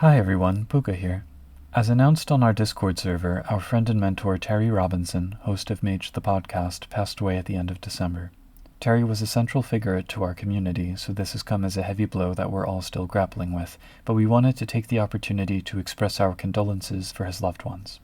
Hi everyone, Pooka here. As announced on our Discord server, our friend and mentor Terry Robinson, host of Mage the Podcast, passed away at the end of December. Terry was a central figure to our community, so this has come as a heavy blow that we're all still grappling with, but we wanted to take the opportunity to express our condolences for his loved ones.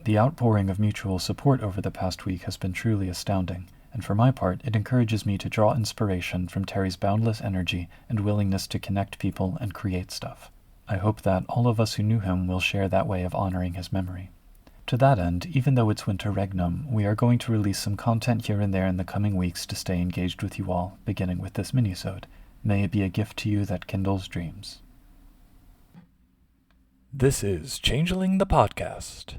The outpouring of mutual support over the past week has been truly astounding, and for my part, it encourages me to draw inspiration from Terry's boundless energy and willingness to connect people and create stuff. I hope that all of us who knew him will share that way of honoring his memory. To that end, even though it's winter regnum, we are going to release some content here and there in the coming weeks to stay engaged with you all, beginning with this minisode. May it be a gift to you that kindles dreams. This is Changeling the Podcast.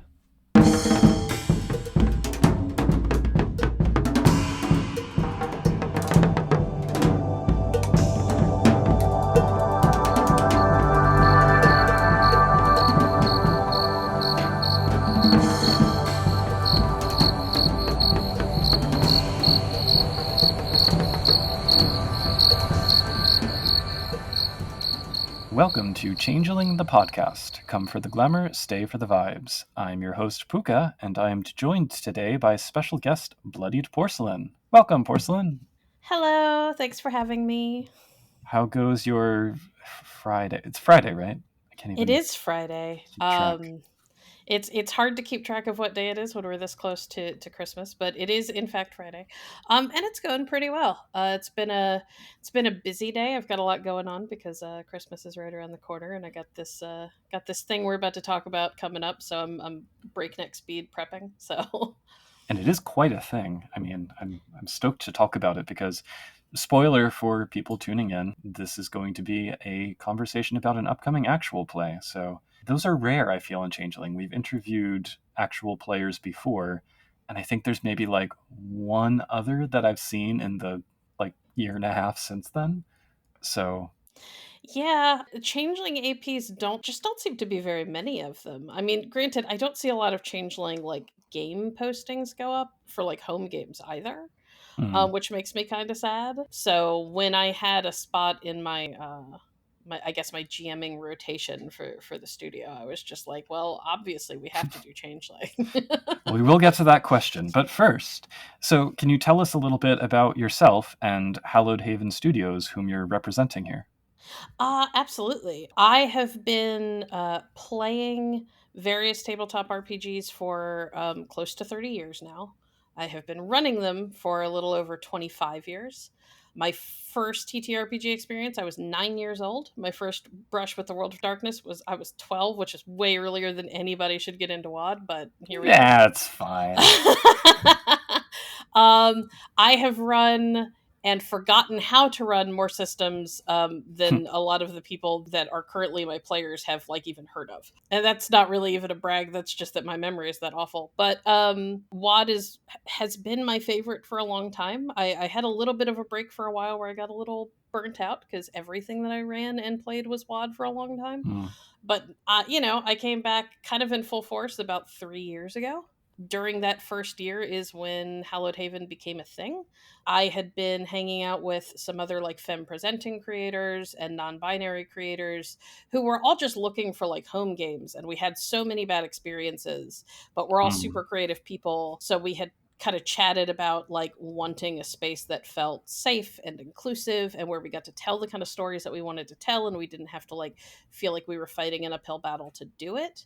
Welcome to Changeling the Podcast. Come for the glamour, stay for the vibes. I'm your host, Pooka, and I am joined today by special guest, Bloodied Porcelain. Welcome, Porcelain. Hello, thanks for having me. How goes your Friday? It's Friday, right? I can't even It is Friday. keep track. It's hard to keep track of what day it is when we're this close to Christmas, but it is in fact Friday. And it's going pretty well. It's been a busy day. I've got a lot going on because Christmas is right around the corner, and I got this thing we're about to talk about coming up. So I'm breakneck speed prepping. So. And it is quite a thing. I mean, I'm stoked to talk about it because, spoiler for people tuning in, this is going to be a conversation about an upcoming actual play. So those are rare, I feel, in Changeling. We've interviewed actual players before, and I think there's maybe like one other that I've seen in the year and a half since then. So Yeah, changeling APs don't seem to be very many of them. I mean, granted, I don't see a lot of changeling game postings go up for home games either, which makes me kind of sad. So when I had a spot in my I guess my GMing rotation for the studio, I was just like, well, obviously we have to do changeling. we will get to that question, but first, so can you tell us a little bit about yourself and Hallowed Haven Studios, whom you're representing here? Absolutely. I have been playing various tabletop RPGs for close to 30 years now. I have been running them for a little over 25 years. My first TTRPG experience, I was 9 years old. My first brush with the World of Darkness was I was 12, which is way earlier than anybody should get into WoD, but here we are. That's fine. I have run and forgotten how to run more systems than a lot of the people that are currently my players have even heard of. And that's not really even a brag. That's just that my memory is that awful. But WoD has been my favorite for a long time. I had a little bit of a break for a while where I got a little burnt out because everything that I ran and played was WoD for a long time. But, I came back kind of in full force about 3 years ago. During that first year is when Hallowed Haven became a thing. I had been hanging out with some other femme presenting creators and non-binary creators who were all just looking for home games, and we had so many bad experiences, but we're all super creative people, so we had kind of chatted about wanting a space that felt safe and inclusive and where we got to tell the kind of stories that we wanted to tell, and we didn't have to feel like we were fighting an uphill battle to do it.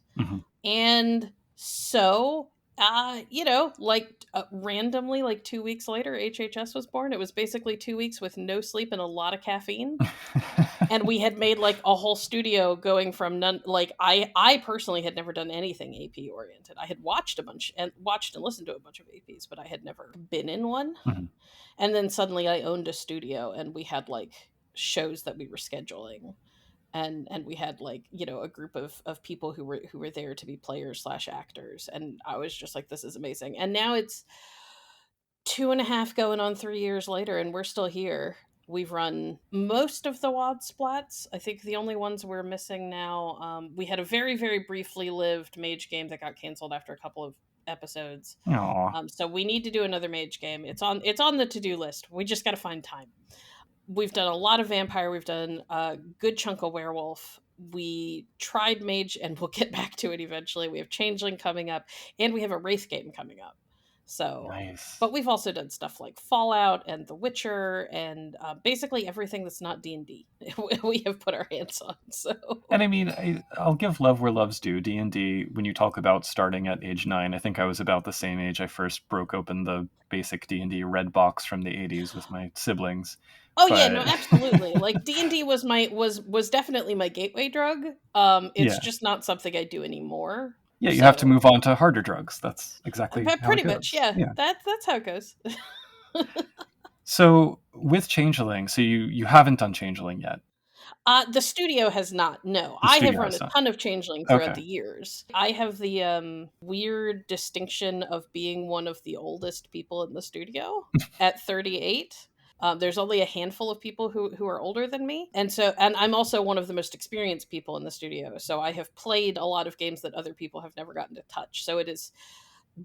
And so randomly 2 weeks later, HHS was born. It was basically 2 weeks with no sleep and a lot of caffeine. And we had made a whole studio going from none. I personally had never done anything AP oriented. I had watched and listened to a bunch of APs, but I had never been in one. And then suddenly I owned a studio, and we had shows that we were scheduling. And we had a group of people who were there to be players / actors, and I was just like, this is amazing. And now it's 2.5 going on 3 years later, and we're still here. We've run most of the WoD splats. I think the only ones we're missing now, we had a very, very briefly lived mage game that got canceled after a couple of episodes. So we need to do another mage game. It's on the to-do list. We just got to find time. We've done a lot of vampire. We've done a good chunk of werewolf. we tried Mage, and we'll get back to it eventually. We have Changeling coming up, and we have a Wraith game coming up. So, Nice. but we've also done stuff like Fallout and The Witcher, and basically everything that's not D&D. We have put our hands on. So, And I mean, I'll give love where love's due. D&D, when you talk about starting at age 9, I think I was about the same age I first broke open the basic D&D red box from the 80s with my siblings. oh yeah, But no, absolutely. Like D&D was definitely my gateway drug. It's yeah. just not something I do anymore. Yeah, you have to So, move on to harder drugs. That's exactly but how it pretty much, goes. yeah. Yeah. That's how it goes. So with Changeling, so you haven't done Changeling yet. The studio has not. No, The I have studio run has a not. ton of Changeling throughout Okay. the years. I have the weird distinction of being one of the oldest people in the studio at 38. There's only a handful of people who are older than me, and I'm also one of the most experienced people in the studio. So I have played a lot of games that other people have never gotten to touch. So it is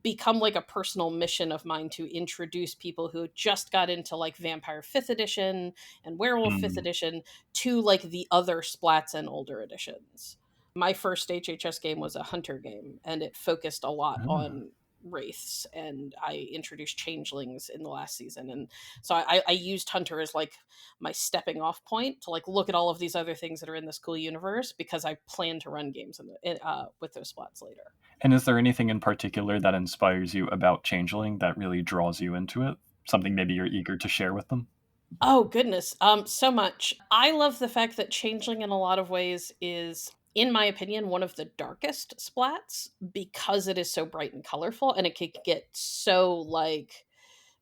become like a personal mission of mine to introduce people who just got into like Vampire 5th edition and Werewolf 5th Mm. edition to like the other splats and older editions. My first HHS game was a hunter game, and it focused a lot Ah. on wraiths, and I introduced changelings in the last season, and so I used hunter as like my stepping off point to like look at all of these other things that are in this cool universe, because I plan to run games with those splats later. And is there anything in particular that inspires you about Changeling that really draws you into it? Something maybe you're eager to share with them? Oh goodness, so much. I love the fact that Changeling in a lot of ways is, in my opinion, one of the darkest splats, because it is so bright and colorful, and it can get so like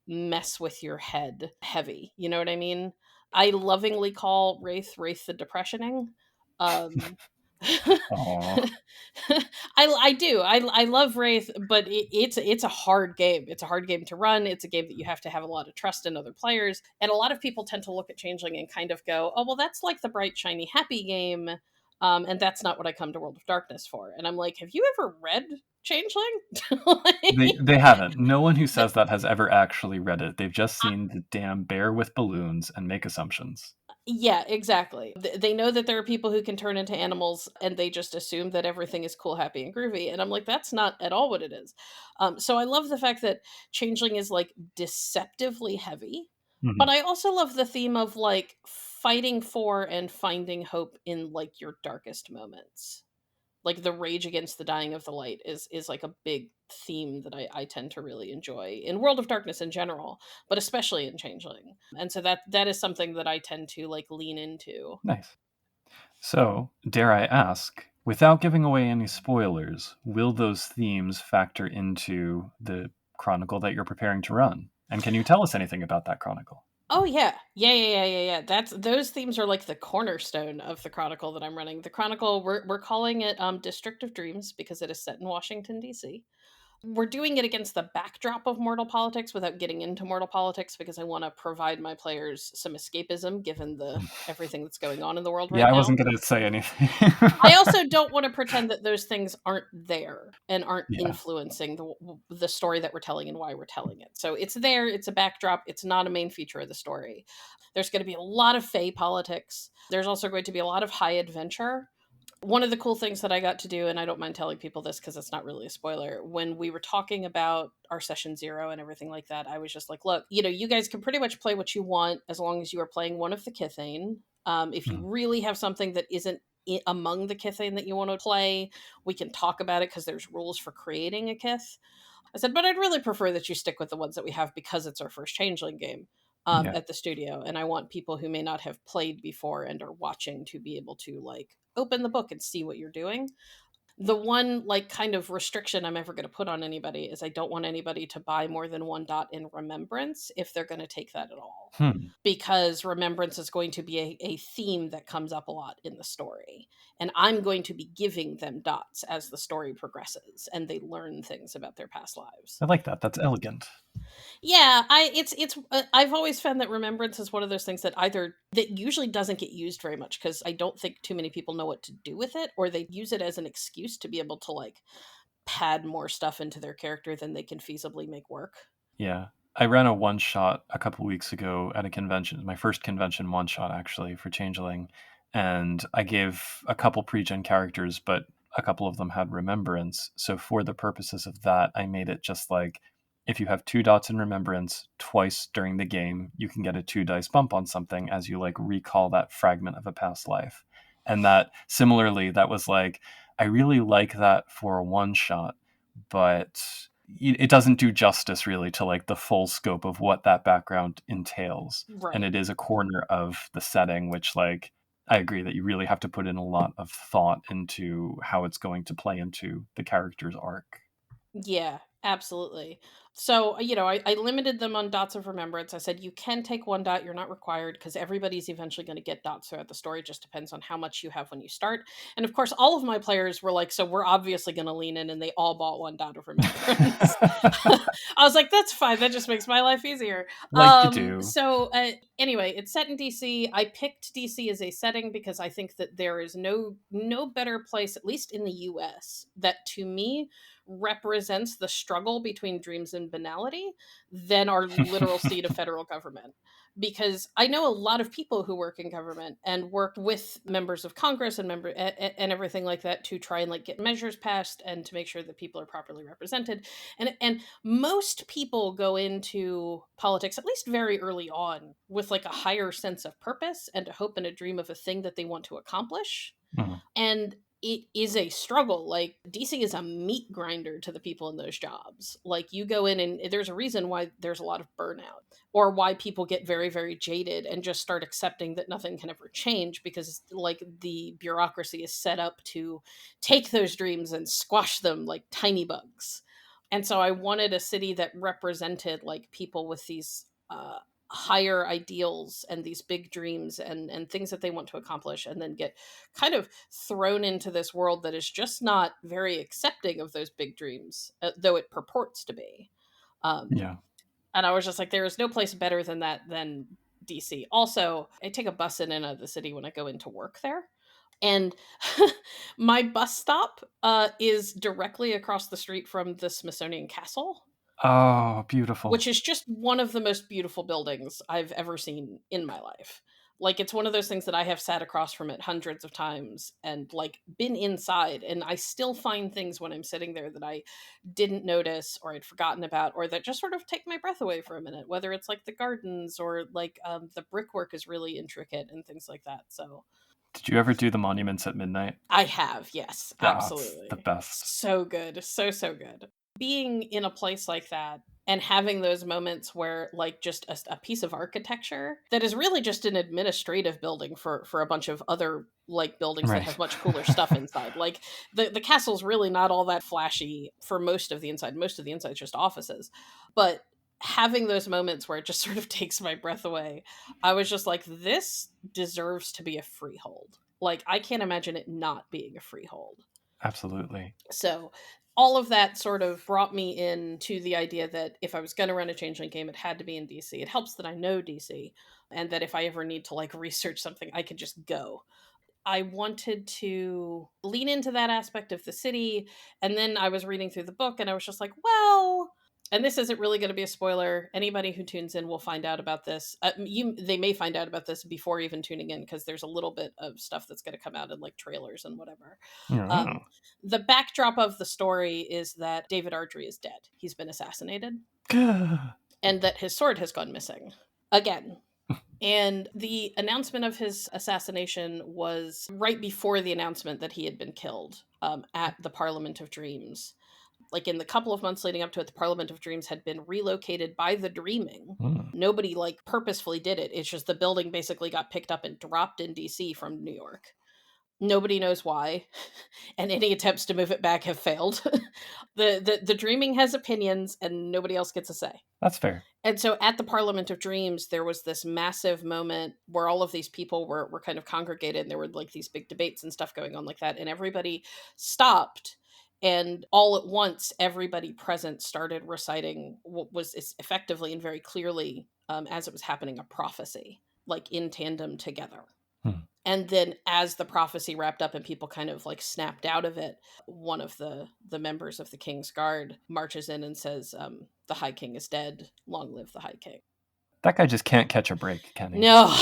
mess with your head heavy. You know what I mean? I lovingly call Wraith the depressioning. Um Oh, I do. I love Wraith, but it's a hard game. It's a hard game to run. It's a game that you have to have a lot of trust in other players. And a lot of people tend to look at Changeling and kind of go, "Oh, well, that's like the bright, shiny, happy game." And that's not what I come to World of Darkness for. And I'm like, have you ever read Changeling? they haven't. No one who Like, says that has ever actually read it. They've just seen the damn bear with balloons and make assumptions. yeah, exactly. They know that there are people who can turn into animals, and they just assume that everything is cool, happy, and groovy. And I'm like, that's not at all what it is. So I love the fact that Changeling is like deceptively heavy, but Mhm. I also love the theme of like fighting for and finding hope in like your darkest moments. Like the rage against the dying of the light is like a big theme that I tend to really enjoy in World of Darkness in general, but especially in Changeling. And so that is something that I tend to like lean into. Nice. So, dare I ask, without giving away any spoilers, will those themes factor into the chronicle that you're preparing to run? And can you tell us anything about that chronicle? Oh yeah. Yeah. That's those themes are like the cornerstone of the chronicle that I'm running. The chronicle, we're calling it District of Dreams because it is set in Washington DC. We're doing it against the backdrop of mortal politics without getting into mortal politics, because I want to provide my players some escapism given the everything that's going on in the world Yeah, right I now. wasn't going to say anything. I also don't want to pretend that those things aren't there and aren't Yeah. influencing the story that we're telling and why we're telling it. So it's there, it's a backdrop, it's not a main feature of the story. There's going to be a lot of fey politics. There's also going to be a lot of high adventure. One of the cool things that I got to do, and I don't mind telling people this because it's not really a spoiler, when we were talking about our session 0 and everything like that, I was just like, look, you guys can pretty much play what you want as long as you are playing one of the Kithane. If you Mhm. really have something that isn't among the Kithane that you want to play, we can talk about it because there's rules for creating a Kith. I said, but I'd really prefer that you stick with the ones that we have because it's our first Changeling game Yeah. at the studio. And I want people who may not have played before and are watching to be able to like open the book and see what you're doing. The one like kind of restriction I'm ever going to put on anybody is I don't want anybody to buy more than one dot in remembrance if they're going to take that at all, Hmm. because remembrance is going to be a theme that comes up a lot in the story, and I'm going to be giving them dots as the story progresses and they learn things about their past lives. I like that. That's elegant. Yeah, I've always found that remembrance is one of those things that either that usually doesn't get used very much because I don't think too many people know what to do with it, or they use it as an excuse to be able to like pad more stuff into their character than they can feasibly make work. Yeah. I ran a one shot a couple weeks ago at a convention, my first convention one shot actually for Changeling. And I gave a couple pre-gen characters, but a couple of them had remembrance. So for the purposes of that, I made it just like, if you have 2 dots in remembrance twice during the game, you can get a 2 dice bump on something as you like recall that fragment of a past life. And that similarly, that was like, I really like that for a one shot, but it doesn't do justice really to like the full scope of what that background entails. Right. And it is a corner of the setting, which like, I agree that you really have to put in a lot of thought into how it's going to play into the character's arc. Yeah, absolutely. So, I limited them on dots of remembrance. I said you can take 1 dot, you're not required, because everybody's eventually going to get dots throughout the story. It just depends on how much you have when you start. And of course, all of my players were like, so we're obviously going to lean in, and they all bought 1 dot of remembrance. I was like, that's fine. That just makes my life easier. Like you do. So, anyway, it's set in DC. I picked DC as a setting because I think that there is no better place, at least in the US, that to me represents the struggle between dreams and banality than our literal seat of federal government. Because I know a lot of people who work in government and work with members of Congress and everything like that to try and like get measures passed and to make sure that people are properly represented. And most people go into politics, at least very early on, with like a higher sense of purpose and a hope and a dream of a thing that they want to accomplish. Mhm. And it is a struggle. Like, DC is a meat grinder to the people in those jobs. Like, you go in and there's a reason why there's a lot of burnout, or why people get very, very jaded and just start accepting that nothing can ever change, because like the bureaucracy is set up to take those dreams and squash them like tiny bugs. And so I wanted a city that represented like people with these higher ideals and these big dreams and things that they want to accomplish, and then get kind of thrown into this world that is just not very accepting of those big dreams, though it purports to be. Yeah. And I was just like, there is no place better than that than DC. Also, I take a bus in and out of the city when I go into work there. And my bus stop is directly across the street from the Smithsonian Castle, Oh, beautiful. which is just one of the most beautiful buildings I've ever seen in my life. Like, it's one of those things that I have sat across from it hundreds of times and like been inside, and I still find things when I'm sitting there that I didn't notice or I'd forgotten about, or that just sort of take my breath away for a minute, whether it's like the gardens or like the brickwork is really intricate and things like that. So Did you ever do the monuments at midnight? I have, yes, Yeah, it's absolutely. the best. So good. So good. Being in a place like that and having those moments where like just a piece of architecture that is really just an administrative building for a bunch of other like buildings that Right. have much cooler stuff inside. Like the castle's really not all that flashy for most of the inside. Most of the inside is just offices. But having those moments where it just sort of takes my breath away, I was just like, this deserves to be a freehold. Like, I can't imagine it not being a freehold. Absolutely. So all of that sort of brought me into the idea that if I was going to run a changeling game, it had to be in DC. It helps that I know DC, and that if I ever need to like research something, I could just go. I wanted to lean into that aspect of the city. And then I was reading through the book and I was just like, well, and this isn't really going to be a spoiler. Anybody who tunes in will find out about this. They may find out about this before even tuning in, because there's a little bit of stuff that's going to come out in like trailers and whatever. Oh. The backdrop of the story is that David Ardrey is dead. He's been assassinated, and that his sword has gone missing again. And the announcement of his assassination was right before the announcement that he had been killed at the Parliament of Dreams. Like, in the couple of months leading up to it, the Parliament of Dreams had been relocated by the Dreaming. Nobody like purposefully did it. It's just the building basically got picked up and dropped in DC from New York. Nobody knows why, and any attempts to move it back have failed. The Dreaming has opinions, and nobody else gets a say. That's fair. And so at the Parliament of Dreams, there was this massive moment where all of these people were kind of congregated, and there were like these big debates and stuff going on like that, and everybody stopped, and all at once, everybody present started reciting what was effectively and very clearly, as it was happening, a prophecy, like in tandem together. And then as the prophecy wrapped up and people kind of like snapped out of it, one of the members of the King's Guard marches in and says, the High King is dead. Long live the High King. That guy just can't catch a break, can he? No.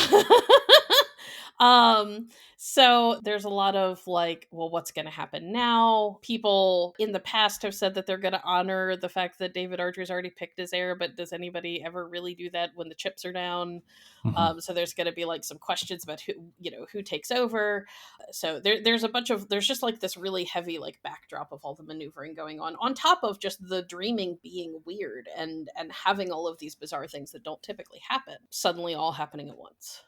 So there's a lot of like, well, what's going to happen now? People in the past have said that they're going to honor the fact that David Archer's already picked his heir, but does anybody ever really do that when the chips are down? Mhm. So there's going to be like some questions about who takes over. So there's just like this really heavy like backdrop of all the maneuvering going on top of just the dreaming being weird and having all of these bizarre things that don't typically happen suddenly all happening at once.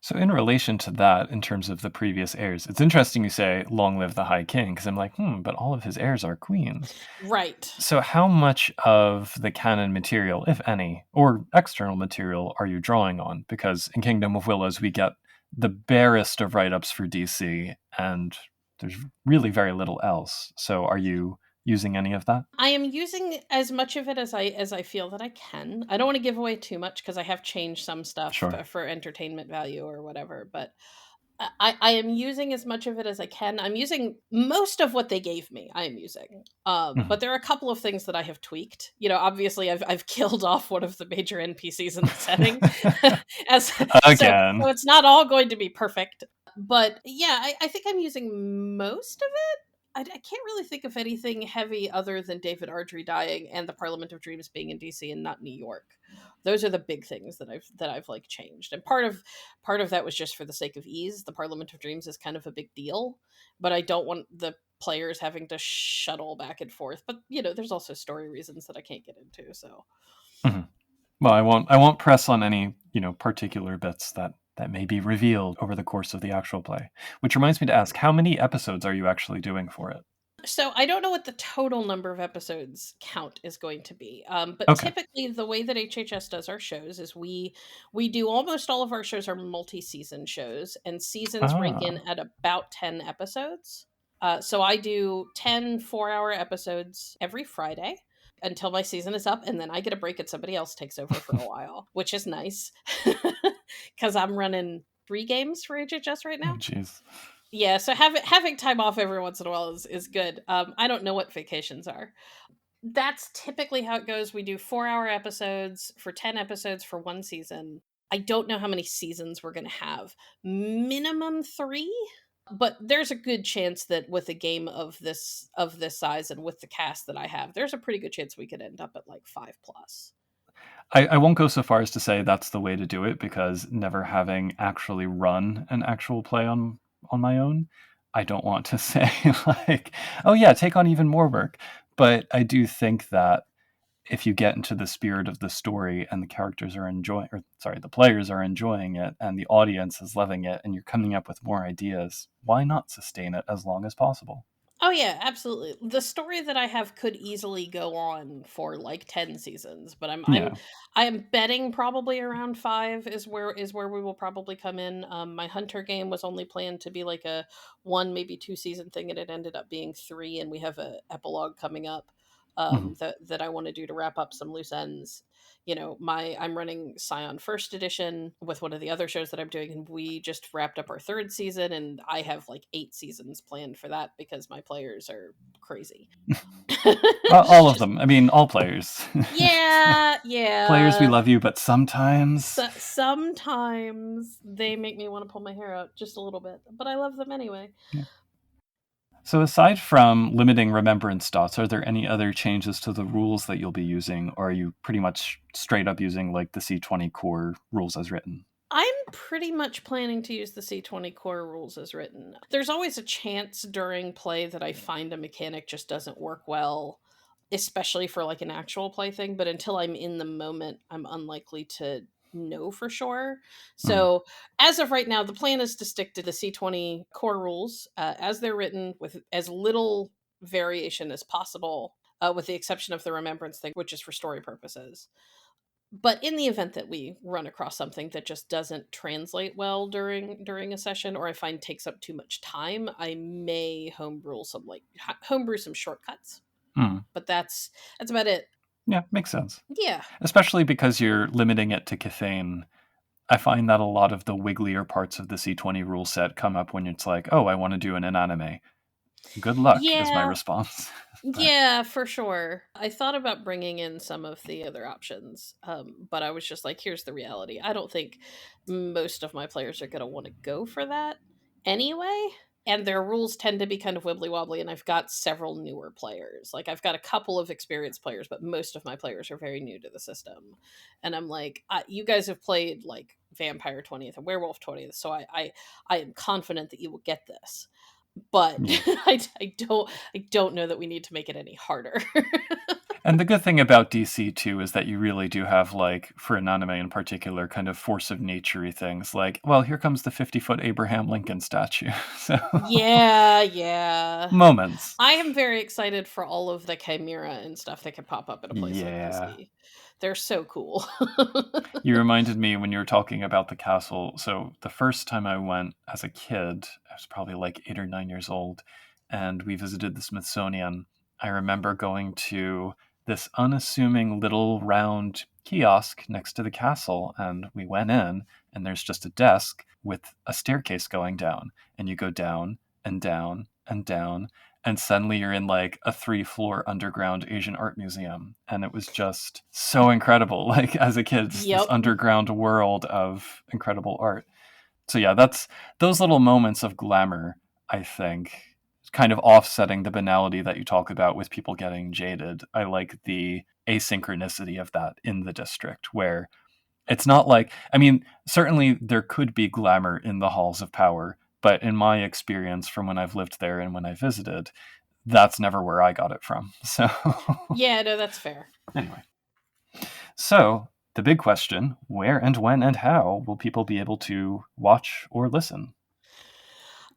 So in relation to that, in terms of the previous heirs, it's interesting you say, long live the High King, because I'm like, but all of his heirs are queens. Right. So how much of the canon material, if any, or external material are you drawing on? Because in Kingdom of Willows, we get the barest of write-ups for DC, and there's really very little else. So are you using any of that? I am using as much of it as I feel that I can. I don't want to give away too much because I have changed some stuff Sure. for entertainment value or whatever, but I am using as much of it as I can. I'm using most of what they gave me. I am using, Mhm. but there are a couple of things that I have tweaked. Obviously, I've killed off one of the major NPCs in the setting, as so Again. it's not all going to be perfect. But yeah, I think I'm using most of it. I can't really think of anything heavy other than David Ardrey dying and the Parliament of Dreams being in DC and not New York. Those are the big things that I've like changed. And part of that was just for the sake of ease. The Parliament of Dreams is kind of a big deal, but I don't want the players having to shuttle back and forth. But there's also story reasons that I can't get into. So Mhm. Well, I won't press on any, particular bits that may be revealed over the course of the actual play. Which reminds me to ask, how many episodes are you actually doing for it? So I don't know what the total number of episodes count is going to be, but Okay. typically the way that HHS does our shows is we do almost all of our shows are multi-season shows, and seasons rank in Ah. at about 10 episodes. So I do 10 4-hour episodes every Friday until my season is up, and then I get a break and somebody else takes over for a while, which is nice because I'm running 3 games for HHS right Oh, now. jeez. Yeah, so having time off every once in a while is good. I don't know what vacations are. That's typically how it goes. We do 4-hour episodes for 10 episodes for one season. I don't know how many seasons we're going to have. Minimum 3, but there's a good chance that with a game of this size and with the cast that I have, there's a pretty good chance we could end up at like 5 plus. I won't go so far as to say that's the way to do it, because never having actually run an actual play on my own, I don't want to say like, oh yeah, take on even more work. But I do think that if you get into the spirit of the story and the characters are enjoying, or sorry, the players are enjoying it and the audience is loving it, and you're coming up with more ideas, why not sustain it as long as possible? Oh yeah, absolutely. The story that I have could easily go on for like 10 seasons, but Yeah. I am betting probably around 5 is where we will probably come in. My Hunter game was only planned to be like a 1 maybe 2 season thing, and it ended up being 3, and we have a epilogue coming up Mhm. that I want to do to wrap up some loose ends. I'm running Scion First Edition with one of the other shows that I'm doing, and we just wrapped up our 3rd season, and I have like 8 seasons planned for that because my players are crazy. All of Just them. I mean, all players. yeah, Players, we yeah. love you, but sometimes. Sometimes they make me want to pull my hair out just a little bit, but I love them anyway. Yeah. So aside from limiting remembrance dots, are there any other changes to the rules that you'll be using, or are you pretty much straight up using like the C20 core rules as written? I'm pretty much planning to use the C20 core rules as written. There's always a chance during play that I find a mechanic just doesn't work well, especially for like an actual play thing, but until I'm in the moment, I'm unlikely to know for sure. Mhm. So, as of right now, the plan is to stick to the C20 core rules as they're written with as little variation as possible, with the exception of the remembrance thing, which is for story purposes. But in the event that we run across something that just doesn't translate well during a session, or I find takes up too much time, I may homebrew some shortcuts. Mhm. But that's about it. Yeah, makes sense. Yeah. Especially because you're limiting it to Cathane. I find that a lot of the wigglier parts of the C20 rule set come up when it's like, oh, I want to do an anime. Good luck is my Yeah, response. But yeah, for sure. I thought about bringing in some of the other options, but I was just like, here's the reality. I don't think most of my players are going to want to go for that anyway. And their rules tend to be kind of wibbly wobbly, and I've got several newer players. Like, I've got a couple of experienced players, but most of my players are very new to the system. And I'm like, you guys have played like Vampire 20th and Werewolf 20th, so I am confident that you will get this, but yeah. I don't know that we need to make it any harder. And the good thing about DC too is that you really do have, like, for an anime in particular, kind of force of nature-y things. Like, well, here comes the 50-foot Abraham Lincoln statue. So Yeah, yeah. moments. I am very excited for all of the chimera and stuff that can pop up in a place like Yeah. DC. They're so cool. You reminded me when you were talking about the castle. So the first time I went as a kid, I was probably like 8 or 9 years old, and we visited the Smithsonian. I remember going to this unassuming little round kiosk next to the castle, and we went in, and there's just a desk with a staircase going down, and you go down and down and down, and suddenly you're in like a 3-floor underground Asian art museum, and it was just so incredible. Like, as a kid, this Yep. underground world of incredible art. So yeah, that's those little moments of glamour, I think, kind of offsetting the banality that you talk about with people getting jaded. I like the asynchronicity of that in the district, where it's not like, I mean, certainly there could be glamour in the halls of power, but in my experience from when I've lived there and when I visited, that's never where I got it from. So Yeah, no, that's fair. anyway, so the big question, where and when and how will people be able to watch or listen?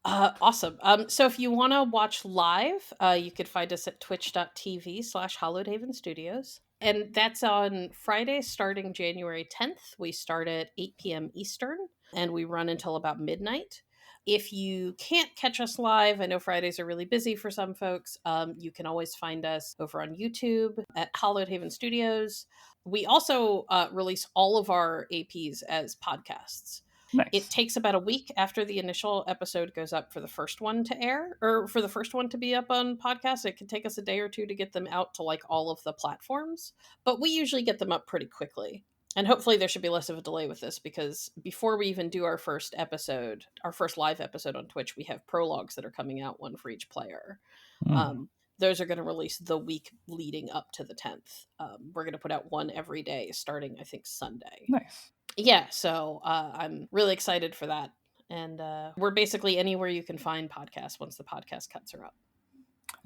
Awesome. So if you want to watch live, you could find us at twitch.tv/Hallowed Studios. And that's on Friday starting January 10th. We start at 8 p.m. Eastern and we run until about midnight. If you can't catch us live, I know Fridays are really busy for some folks. You can always find us over on YouTube at Hallowed Studios. We also release all of our APs as podcasts. It Nice. takes about a week after the initial episode goes up for the first one to air, or for the first one to be up on podcast. It can take us a day or two to get them out to like all of the platforms, but we usually get them up pretty quickly. And hopefully there should be less of a delay with this, because before we even do our first episode, our first live episode on Twitch, we have prologues that are coming out, one for each player. Mm, Those are going to release the week leading up to the 10th. We're going to put out one every day starting, I think, Sunday. nice. Yeah, so I'm really excited for that. And we're basically anywhere you can find podcasts once the podcast cuts are up.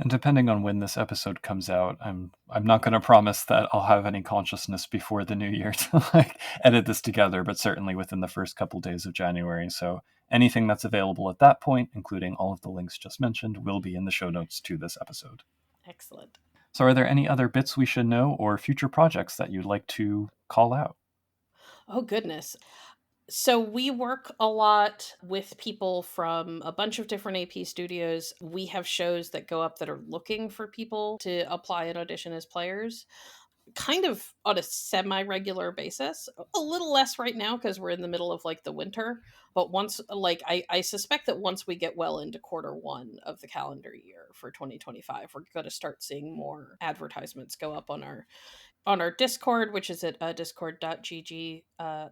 And depending on when this episode comes out, I'm not going to promise that I'll have any consciousness before the new year to like edit this together, but certainly within the first couple days of January. So anything that's available at that point, including all of the links just mentioned, will be in the show notes to this episode. Excellent. So are there any other bits we should know or future projects that you'd like to call out? Oh, goodness. So we work a lot with people from a bunch of different AP studios. We have shows that go up that are looking for people to apply and audition as players, kind of on a semi-regular basis. A little less right now because we're in the middle of like the winter, but once, like, I suspect that once we get well into quarter 1 of the calendar year for 2025, we're going to start seeing more advertisements go up on our Discord, which is at discord.gg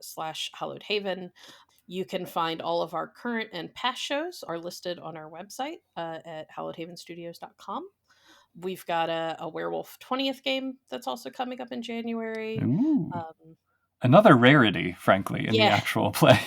slash hallowed haven. You can find all of our current and past shows are listed on our website at hallowedhavenstudios.com. We've got a Werewolf 20th game that's also coming up in January. Ooh, Um, another rarity, frankly, in the yeah, actual play.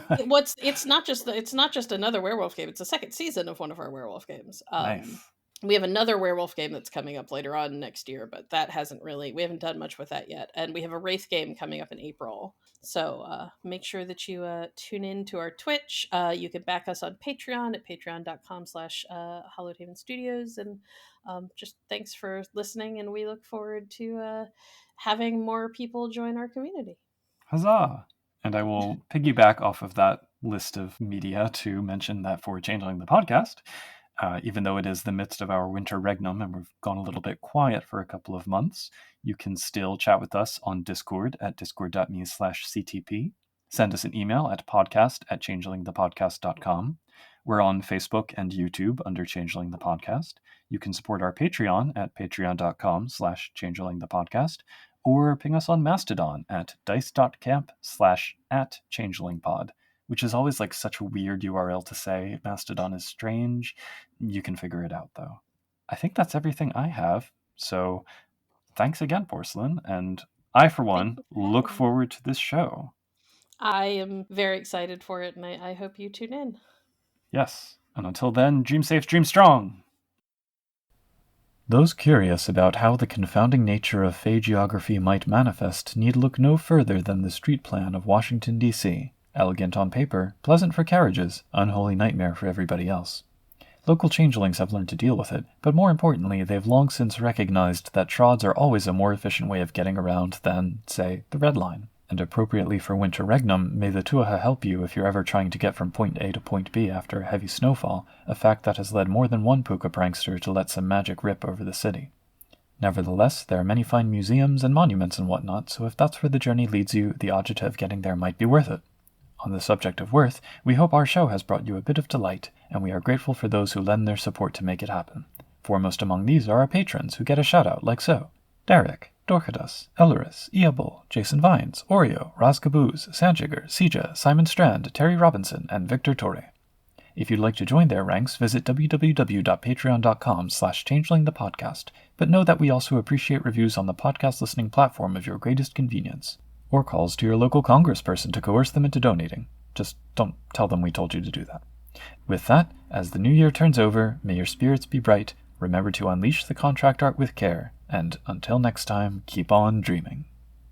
it's not just another werewolf game. It's a second season of one of our werewolf games. Nice. We have another werewolf game that's coming up later on next year, but that hasn't really, we haven't done much with that yet. And we have a Wraith game coming up in April. So make sure that you tune in to our Twitch. You can back us on Patreon at patreon.com/Hallowed Haven Studios. And just thanks for listening. And we look forward to having more people join our community. Huzzah! And I will piggyback off of that list of media to mention that for Changeling the Podcast, even though it is the midst of our winter regnum and we've gone a little bit quiet for a couple of months, you can still chat with us on Discord at discord.me/CTP. Send us an email at podcast@changelingthepodcast.com. We're on Facebook and YouTube under Changeling the Podcast. You can support our Patreon at patreon.com/changelingthepodcast, or ping us on Mastodon at dice.camp/@changelingpod, which is always like such a weird URL to say. Mastodon is strange. You can figure it out, though. I think that's everything I have, so thanks again, Porcelain, and I, for one, look forward to this show. I am very excited for it, and I hope you tune in. Yes, and until then, dream safe, dream strong! Those curious about how the confounding nature of Fey geography might manifest need look no further than the street plan of Washington, D.C., elegant on paper, pleasant for carriages, unholy nightmare for everybody else. Local changelings have learned to deal with it, but more importantly, they've long since recognized that trods are always a more efficient way of getting around than, say, the Red Line. And appropriately for winter regnum, may the Tuatha help you if you're ever trying to get from point A to point B after a heavy snowfall, a fact that has led more than one Pooka prankster to let some magic rip over the city. Nevertheless, there are many fine museums and monuments and whatnot, so if that's where the journey leads you, the agita of getting there might be worth it. On the subject of worth, we hope our show has brought you a bit of delight, and we are grateful for those who lend their support to make it happen. Foremost among these are our patrons, who get a shout-out like so: Derek, Dorcadus, Elorus, Eabol, Jason Vines, Oreo, Raz Caboose, Sanjiger, Sija, Simon Strand, Terry Robinson, and Victor Torre. If you'd like to join their ranks, visit www.patreon.com/changelingthepodcast, but know that we also appreciate reviews on the podcast listening platform of your greatest convenience, or calls to your local congressperson to coerce them into donating. Just don't tell them we told you to do that. With that, as the new year turns over, may your spirits be bright, remember to unleash the contract art with care, and until next time, keep on dreaming.